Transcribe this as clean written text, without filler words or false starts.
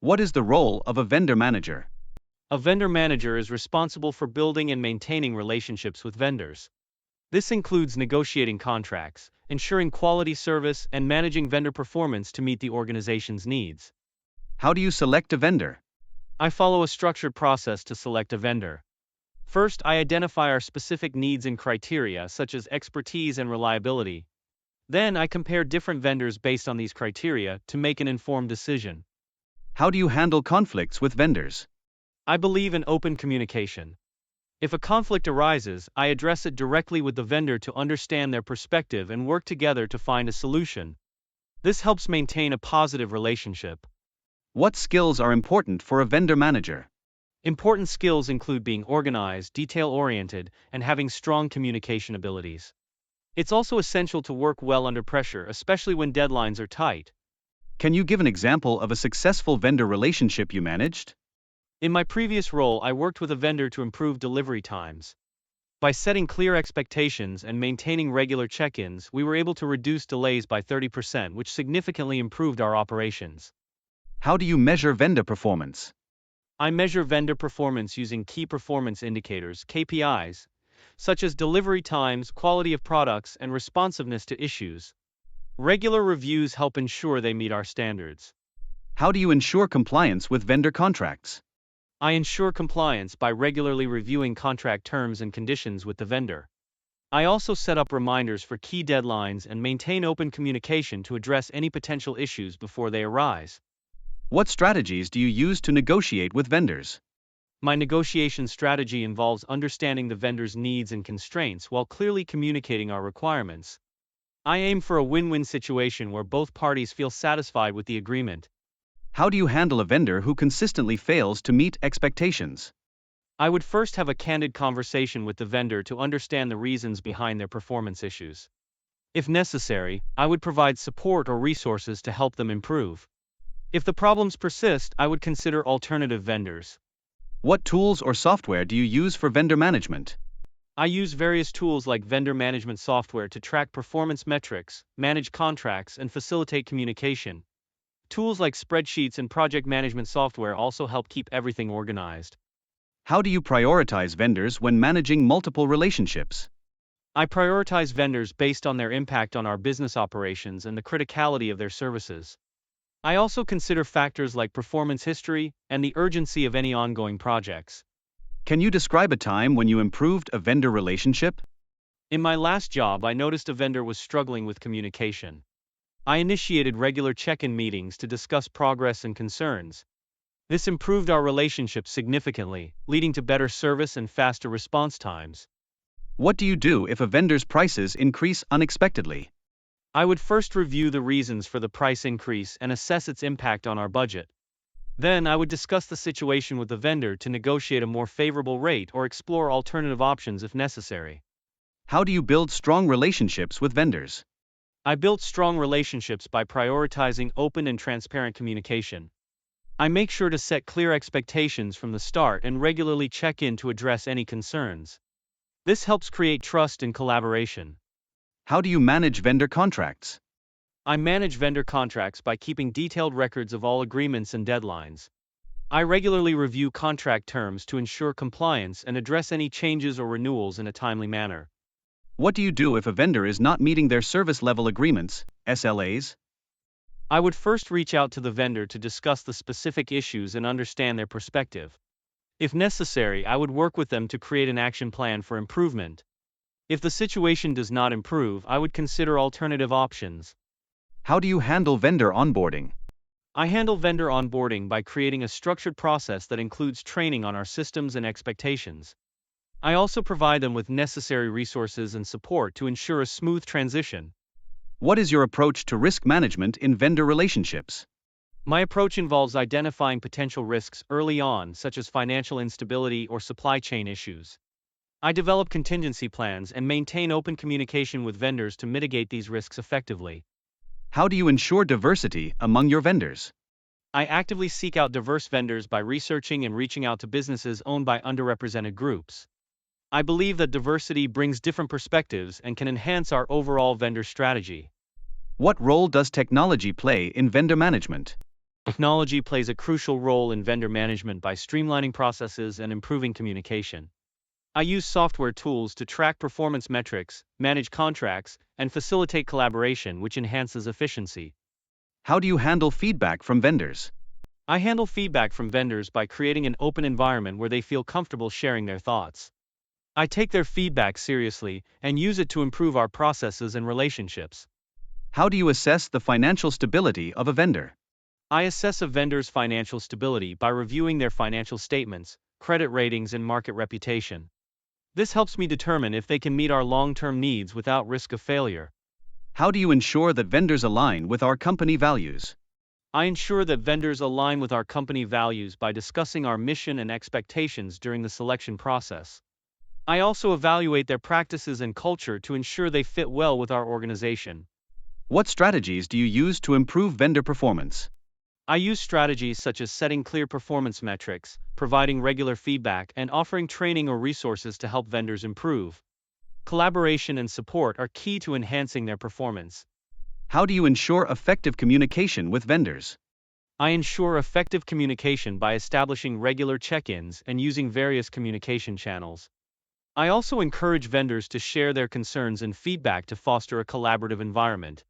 What is the role of a vendor manager? A vendor manager is responsible for building and maintaining relationships with vendors. This includes negotiating contracts, ensuring quality service, and managing vendor performance to meet the organization's needs. How do you select a vendor? I follow a structured process to select a vendor. First, I identify our specific needs and criteria, such as expertise and reliability. Then, I compare different vendors based on these criteria to make an informed decision. How do you handle conflicts with vendors? I believe in open communication. If a conflict arises, I address it directly with the vendor to understand their perspective and work together to find a solution. This helps maintain a positive relationship. What skills are important for a vendor manager? Important skills include being organized, detail-oriented, and having strong communication abilities. It's also essential to work well under pressure, especially when deadlines are tight. Can you give an example of a successful vendor relationship you managed? In my previous role, I worked with a vendor to improve delivery times. By setting clear expectations and maintaining regular check-ins, we were able to reduce delays by 30%, which significantly improved our operations. How do you measure vendor performance? I measure vendor performance using key performance indicators, KPIs, such as delivery times, quality of products, and responsiveness to issues. Regular reviews help ensure they meet our standards. How do you ensure compliance with vendor contracts? I ensure compliance by regularly reviewing contract terms and conditions with the vendor. I also set up reminders for key deadlines and maintain open communication to address any potential issues before they arise. What strategies do you use to negotiate with vendors? My negotiation strategy involves understanding the vendor's needs and constraints while clearly communicating our requirements. I aim for a win-win situation where both parties feel satisfied with the agreement. How do you handle a vendor who consistently fails to meet expectations? I would first have a candid conversation with the vendor to understand the reasons behind their performance issues. If necessary, I would provide support or resources to help them improve. If the problems persist, I would consider alternative vendors. What tools or software do you use for vendor management? I use various tools like vendor management software to track performance metrics, manage contracts, and facilitate communication. Tools like spreadsheets and project management software also help keep everything organized. How do you prioritize vendors when managing multiple relationships? I prioritize vendors based on their impact on our business operations and the criticality of their services. I also consider factors like performance history and the urgency of any ongoing projects. Can you describe a time when you improved a vendor relationship? In my last job, I noticed a vendor was struggling with communication. I initiated regular check-in meetings to discuss progress and concerns. This improved our relationship significantly, leading to better service and faster response times. What do you do if a vendor's prices increase unexpectedly? I would first review the reasons for the price increase and assess its impact on our budget. Then I would discuss the situation with the vendor to negotiate a more favorable rate or explore alternative options if necessary. How do you build strong relationships with vendors? I built strong relationships by prioritizing open and transparent communication. I make sure to set clear expectations from the start and regularly check in to address any concerns. This helps create trust and collaboration. How do you manage vendor contracts? I manage vendor contracts by keeping detailed records of all agreements and deadlines. I regularly review contract terms to ensure compliance and address any changes or renewals in a timely manner. What do you do if a vendor is not meeting their service level agreements, SLAs? I would first reach out to the vendor to discuss the specific issues and understand their perspective. If necessary, I would work with them to create an action plan for improvement. If the situation does not improve, I would consider alternative options. How do you handle vendor onboarding? I handle vendor onboarding by creating a structured process that includes training on our systems and expectations. I also provide them with necessary resources and support to ensure a smooth transition. What is your approach to risk management in vendor relationships? My approach involves identifying potential risks early on, such as financial instability or supply chain issues. I develop contingency plans and maintain open communication with vendors to mitigate these risks effectively. How do you ensure diversity among your vendors? I actively seek out diverse vendors by researching and reaching out to businesses owned by underrepresented groups. I believe that diversity brings different perspectives and can enhance our overall vendor strategy. What role does technology play in vendor management? Technology plays a crucial role in vendor management by streamlining processes and improving communication. I use software tools to track performance metrics, manage contracts, and facilitate collaboration, which enhances efficiency. How do you handle feedback from vendors? I handle feedback from vendors by creating an open environment where they feel comfortable sharing their thoughts. I take their feedback seriously and use it to improve our processes and relationships. How do you assess the financial stability of a vendor? I assess a vendor's financial stability by reviewing their financial statements, credit ratings, and market reputation. This helps me determine if they can meet our long-term needs without risk of failure. How do you ensure that vendors align with our company values? I ensure that vendors align with our company values by discussing our mission and expectations during the selection process. I also evaluate their practices and culture to ensure they fit well with our organization. What strategies do you use to improve vendor performance? I use strategies such as setting clear performance metrics, providing regular feedback, and offering training or resources to help vendors improve. Collaboration and support are key to enhancing their performance. How do you ensure effective communication with vendors? I ensure effective communication by establishing regular check-ins and using various communication channels. I also encourage vendors to share their concerns and feedback to foster a collaborative environment.